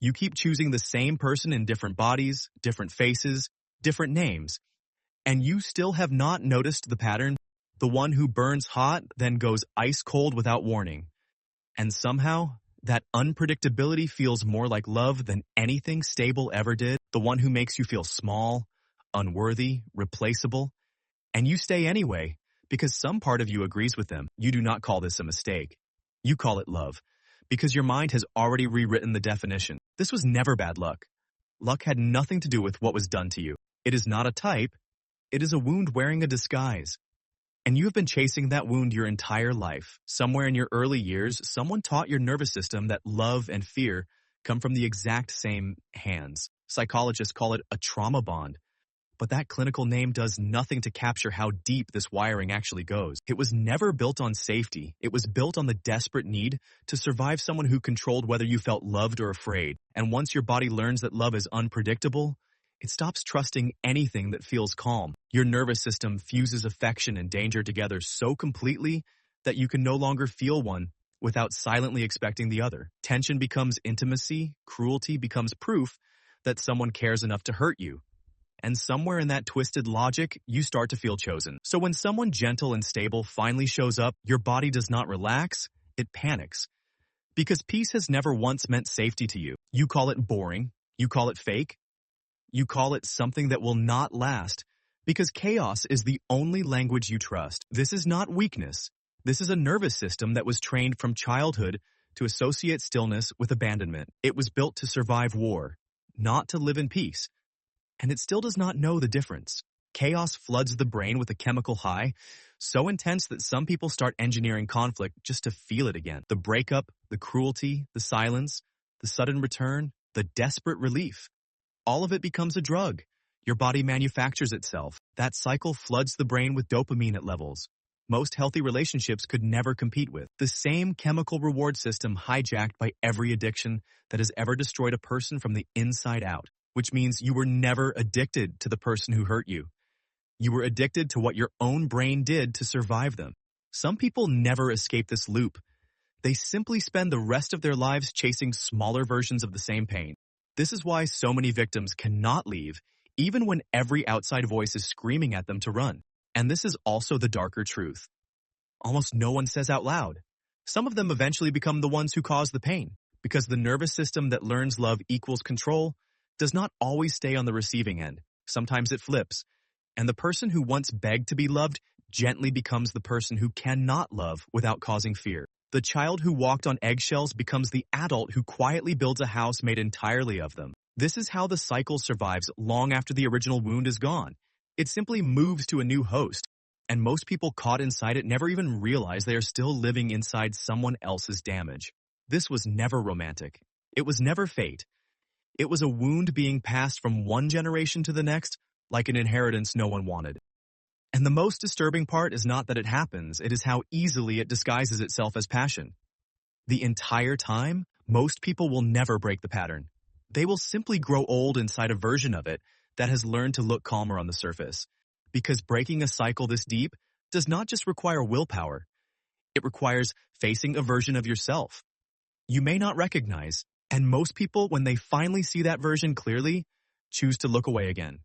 You keep choosing the same person in different bodies, different faces, different names, and you still have not noticed the pattern, the one who burns hot, then goes ice cold without warning. And somehow, that unpredictability feels more like love than anything stable ever did, the one who makes you feel small, unworthy, replaceable. And you stay anyway, because some part of you agrees with them. You do not call this a mistake. You call it love, because your mind has already rewritten the definition. This was never bad luck. Luck had nothing to do with what was done to you. It is not a type. It is a wound wearing a disguise. And you have been chasing that wound your entire life. Somewhere in your early years, someone taught your nervous system that love and fear come from the exact same hands. Psychologists call it a trauma bond. But that clinical name does nothing to capture how deep this wiring actually goes. It was never built on safety. It was built on the desperate need to survive someone who controlled whether you felt loved or afraid. And once your body learns that love is unpredictable, it stops trusting anything that feels calm. Your nervous system fuses affection and danger together so completely that you can no longer feel one without silently expecting the other. Tension becomes intimacy, cruelty becomes proof that someone cares enough to hurt you. And somewhere in that twisted logic, you start to feel chosen. So when someone gentle and stable finally shows up, your body does not relax, it panics. Because peace has never once meant safety to you. You call it boring, you call it fake, you call it something that will not last, because chaos is the only language you trust. This is not weakness. This is a nervous system that was trained from childhood to associate stillness with abandonment. It was built to survive war, not to live in peace. And it still does not know the difference. Chaos floods the brain with a chemical high, so intense that some people start engineering conflict just to feel it again. The breakup, the cruelty, the silence, the sudden return, the desperate relief. All of it becomes a drug. Your body manufactures itself. That cycle floods the brain with dopamine at levels most healthy relationships could never compete with. The same chemical reward system hijacked by every addiction that has ever destroyed a person from the inside out. Which means you were never addicted to the person who hurt you. You were addicted to what your own brain did to survive them. Some people never escape this loop. They simply spend the rest of their lives chasing smaller versions of the same pain. This is why so many victims cannot leave, even when every outside voice is screaming at them to run. And this is also the darker truth. Almost no one says out loud. Some of them eventually become the ones who cause the pain, because the nervous system that learns love equals control does not always stay on the receiving end. Sometimes it flips, and the person who once begged to be loved gently becomes the person who cannot love without causing fear. The child who walked on eggshells becomes the adult who quietly builds a house made entirely of them. This is how the cycle survives long after the original wound is gone. It simply moves to a new host, and most people caught inside it never even realize they are still living inside someone else's damage. This was never romantic. It was never fate. It was a wound being passed from one generation to the next, like an inheritance no one wanted. And the most disturbing part is not that it happens, it is how easily it disguises itself as passion. The entire time, most people will never break the pattern. They will simply grow old inside a version of it that has learned to look calmer on the surface. Because breaking a cycle this deep does not just require willpower. It requires facing a version of yourself you may not recognize. And most people, when they finally see that version clearly, choose to look away again.